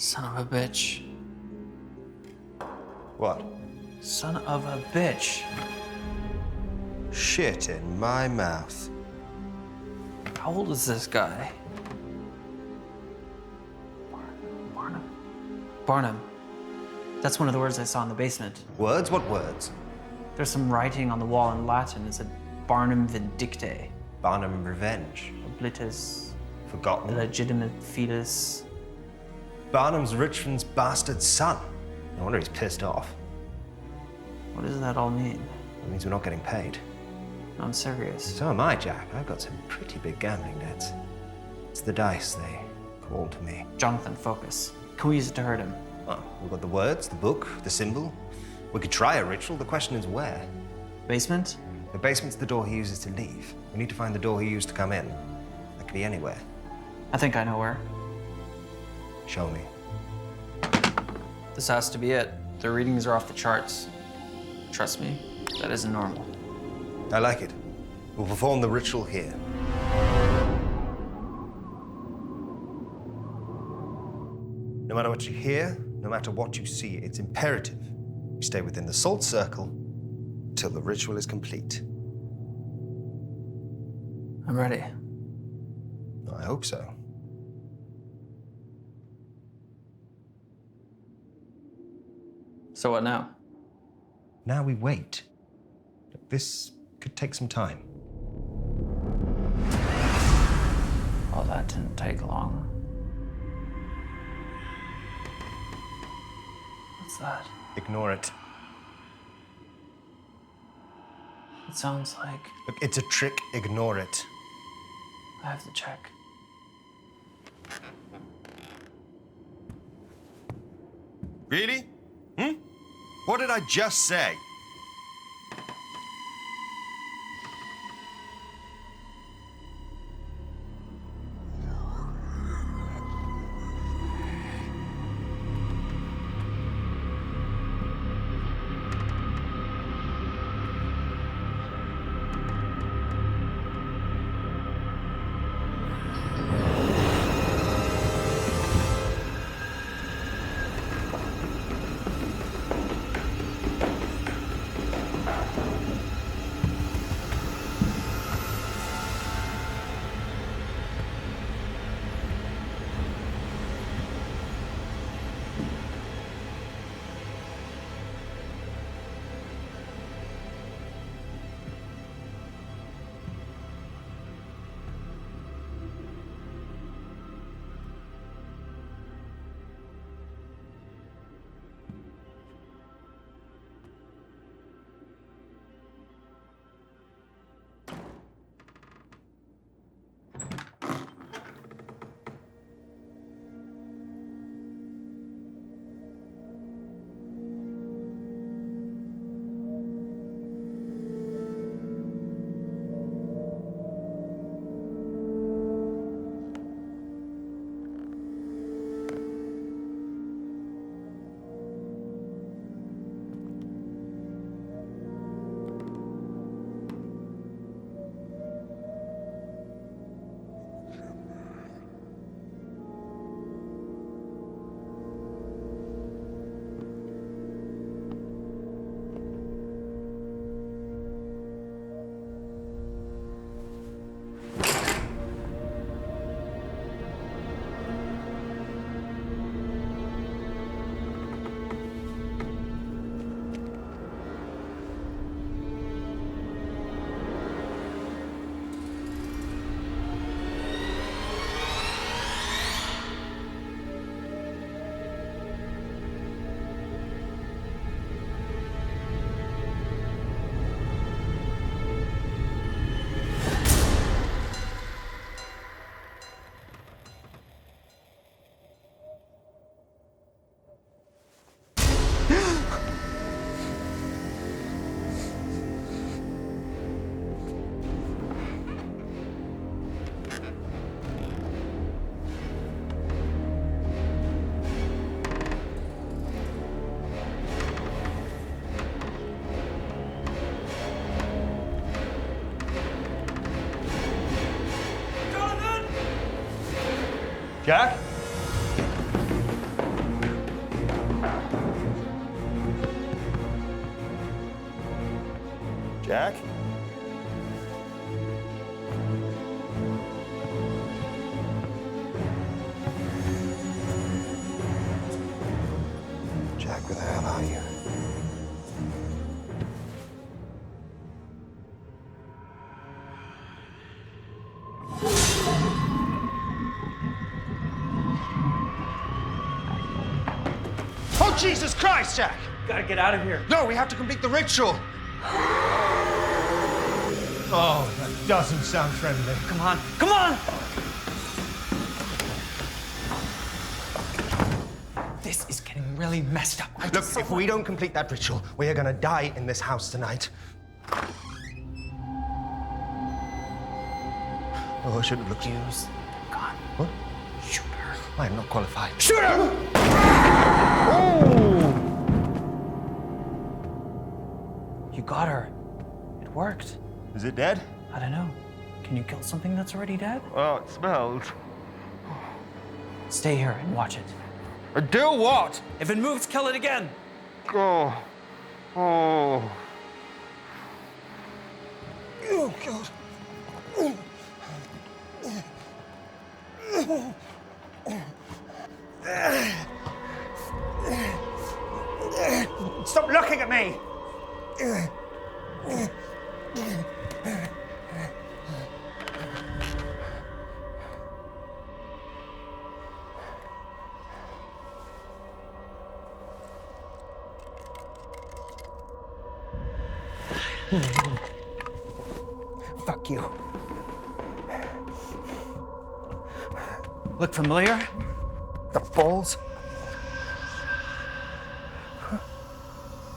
D: Son of a bitch.
E: What?
D: Son of a bitch.
E: Shit in my mouth.
D: How old is this guy? Barnum. That's one of the words I saw in the basement.
E: Words? What words?
D: There's some writing on the wall in Latin. It said Barnum Vindicte.
E: Barnum Revenge.
D: Oblitus.
E: Forgotten.
D: Illegitimate fetus.
E: Barnum's Richmond's bastard son. No wonder he's pissed off.
D: What does that all mean?
E: That means we're not getting paid.
D: I'm serious.
E: So am I, Jack. I've got some pretty big gambling debts. It's the dice, they call to me.
D: Jonathan, focus. Can we use it to hurt him?
E: Well, we've got the words, the book, the symbol. We could try a ritual. The question is where?
D: Basement?
E: The basement's the door he uses to leave. We need to find the door he used to come in. That could be anywhere.
D: I think I know where.
E: Show me.
D: This has to be it. The readings are off the charts. Trust me, that isn't normal.
E: I like it. We'll perform the ritual here. No matter what you hear, no matter what you see, it's imperative you stay within the salt circle till the ritual is complete.
D: I'm ready.
E: I hope so.
D: So what now?
E: Now we wait. This could take some time.
D: Oh, that didn't take long. What's that?
E: Ignore it.
D: It sounds like
E: Look, it's a trick. Ignore it.
D: I have to check.
E: Really? What did I just say? Jack? Jack? Jack, where the hell are you? Oh, Jesus Christ, Jack!
D: Gotta get out of here.
E: No, we have to complete the ritual. Oh, that doesn't sound friendly.
D: Come on, come on! This is getting really messed up.
E: Look, if we don't complete that ritual, we are gonna die in this house tonight. Oh, I shouldn't have looked.
D: Use the gun.
E: What?
D: Shoot her.
E: I am not qualified.
D: Shoot her!
E: Oh!
D: You got her. It worked.
E: Is it dead?
D: I don't know. Can you kill something that's already dead?
E: Oh, it smells.
D: Stay here and watch it.
E: Do what?
D: If it moves, kill it again.
E: Oh. Oh. Oh, God.
F: Stop looking at me! Fuck you.
D: Look familiar?
E: The balls?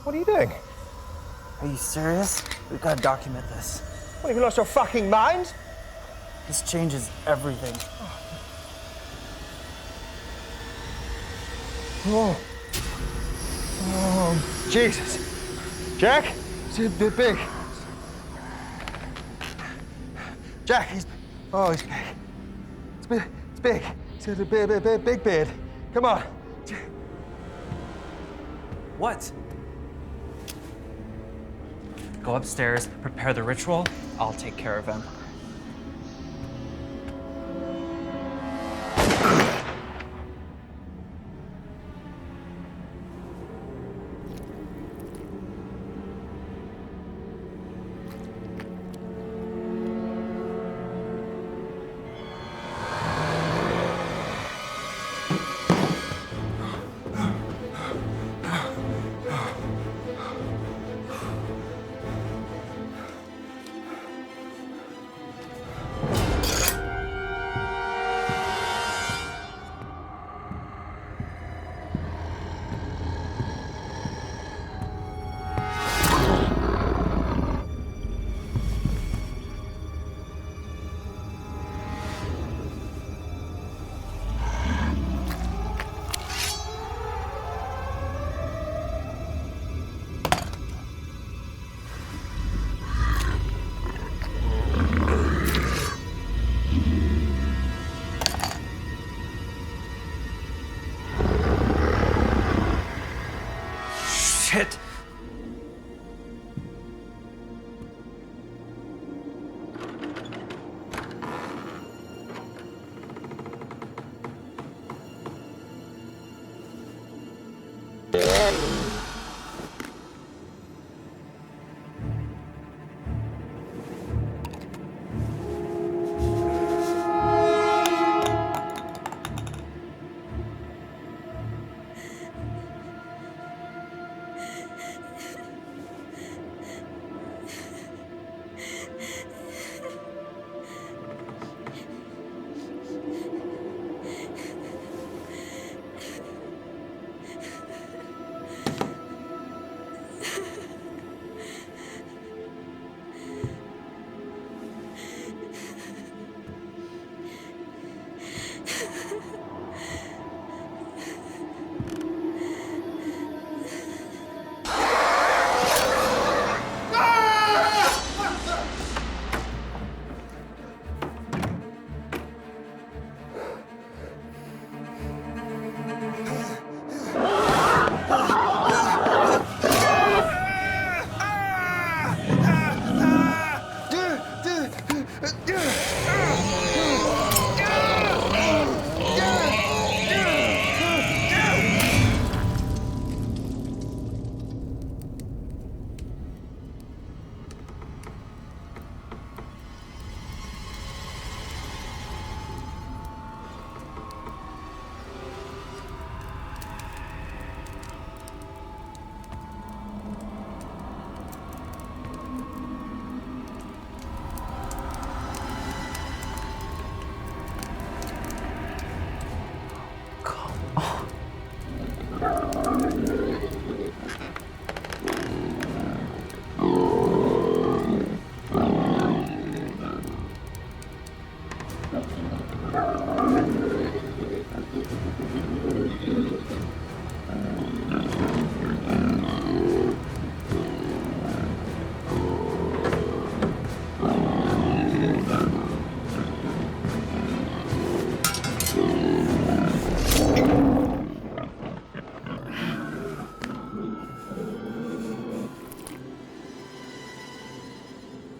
E: What are you doing?
D: Are you serious? We've got to document this.
E: What, have you lost your fucking mind?
D: This changes everything.
E: Oh. Oh, Jesus. Jack? It's a bit big. Jack, he's big. It's big. It's got a big beard. Come on.
D: What? Go upstairs, prepare the ritual. I'll take care of him.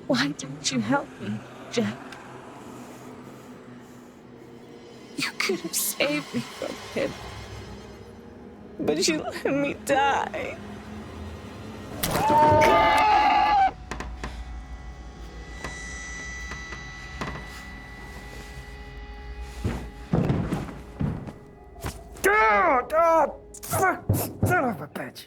H: Why didn't you help me, Jack? You could have saved me from him. But you let me die.
F: Son of a bitch.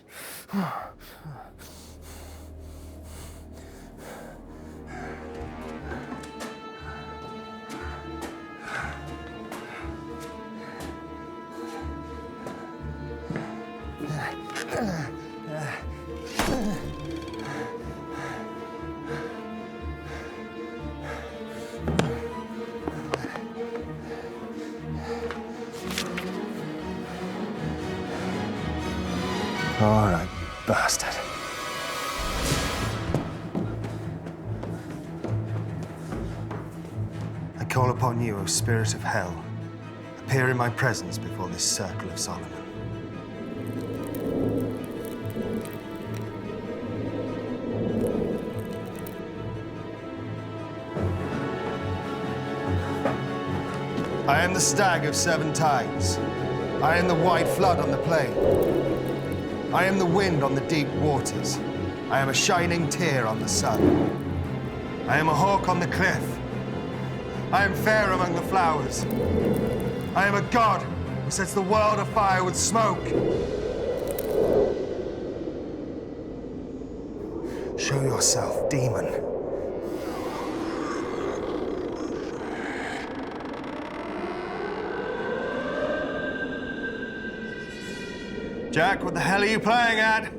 F: All right, bastard. I call upon you, O Spirit of Hell. Appear in my presence before this circle of Solomon. I am the stag of 7 tides. I am the white flood on the plain. I am the wind on the deep waters. I am a shining tear on the sun. I am a hawk on the cliff. I am fair among the flowers. I am a god who sets the world afire with smoke. Show yourself, demon. Jack, what the hell are you playing at?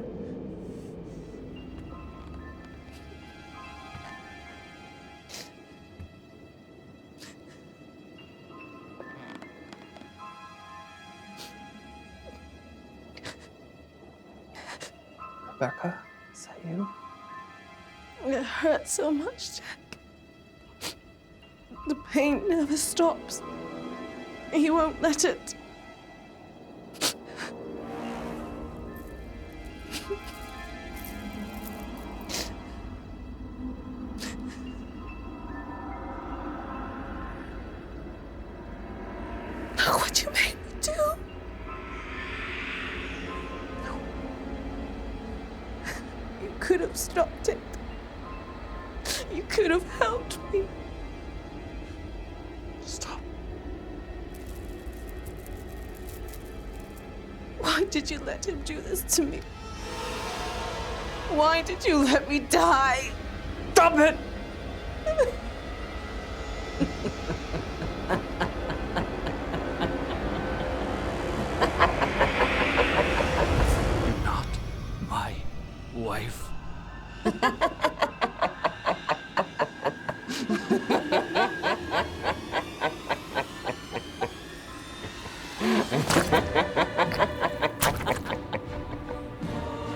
F: Rebecca, is that you?
H: It hurts so much, Jack. The pain never stops. He won't let it. Look what you made me do. You could have stopped it. You could have helped me.
I: Stop.
H: Why did you let him do this to me? Why did you let me die?
F: Stop it!
G: You're not my wife.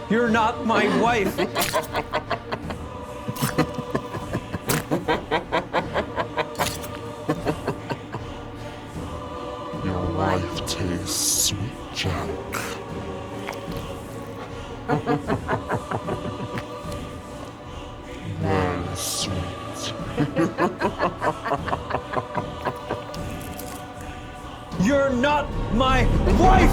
D: You're not my wife.
I: Your wife tastes sweet, Jack. Very sweet.
D: You're not my wife!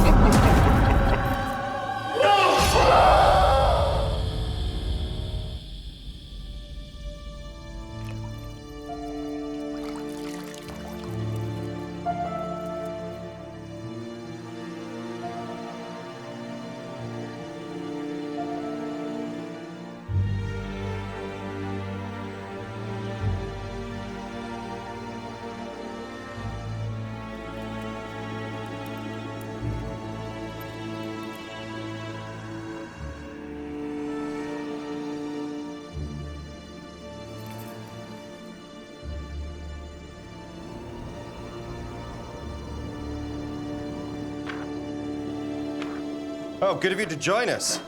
E: Oh, good of you to join us.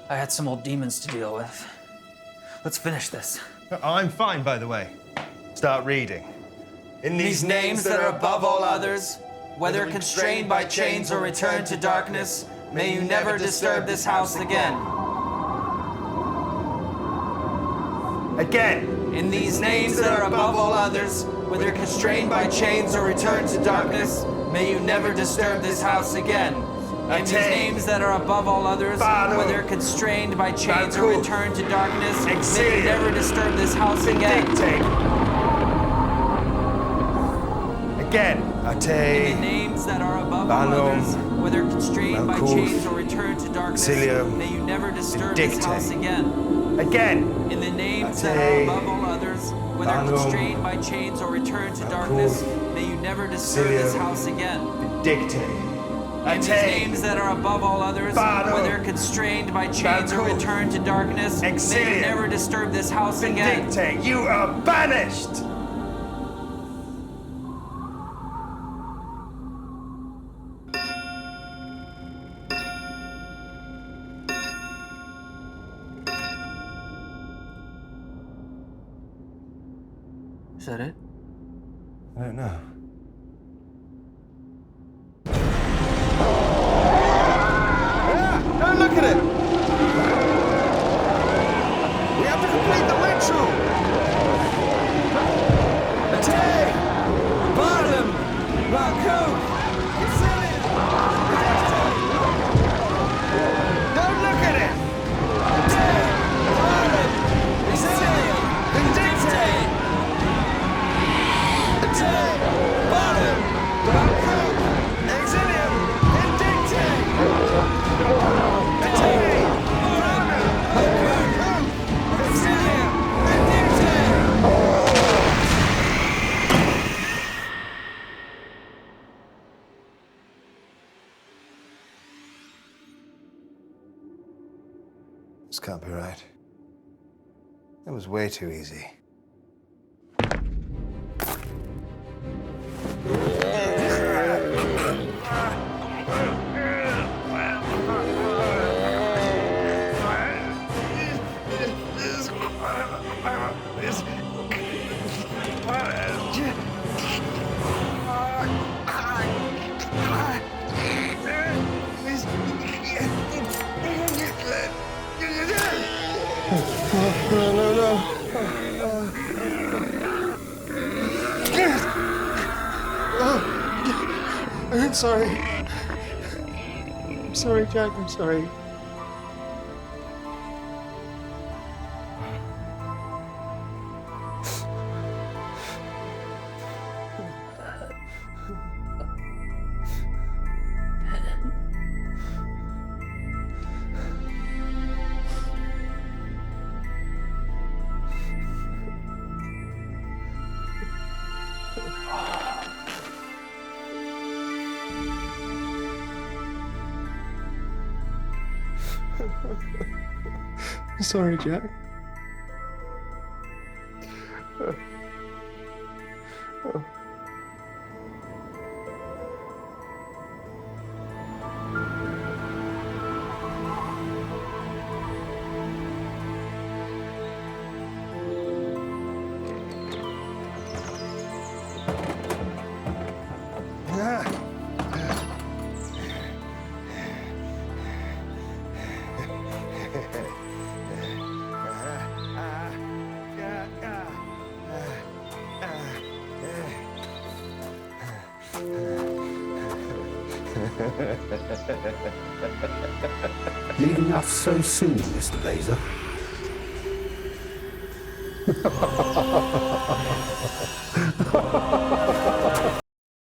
D: I had some old demons to deal with. Let's finish this.
E: I'm fine, by the way. Start reading. In
D: These names that are above all others, whether constrained by chains or returned to darkness, may you never disturb this house again.
E: Again.
D: In these names that are above all others, whether constrained by chains or returned to darkness, may you never disturb this house again. In these names that are above all others, whether constrained by chains or returned to darkness, may you never disturb this house again.
E: Again.
D: In the names that are above all others, whether constrained by chains or returned to darkness, may you never disturb this house again.
E: Again.
D: In the names that are above all others, whether constrained by chains or returned to darkness, may you never disturb this house again. In these names that are above all others, whether constrained by chains or returned to darkness, may you never disturb this house again.
E: You are banished!
D: Is that it?
E: I don't know. Don't look at it! We have to complete the ritual! Attack! Bottom! Raccoon! Don't look at it! Attack! Bottom! Exilium! Vindicate! Attack! Bottom! Raccoon! Exilium! Vindicate! This can't be right. It was way too easy. I'm sorry. I'm sorry, Jack. I'm sorry. Sorry, Jack.
F: Leaving us so soon, Mr. Laser?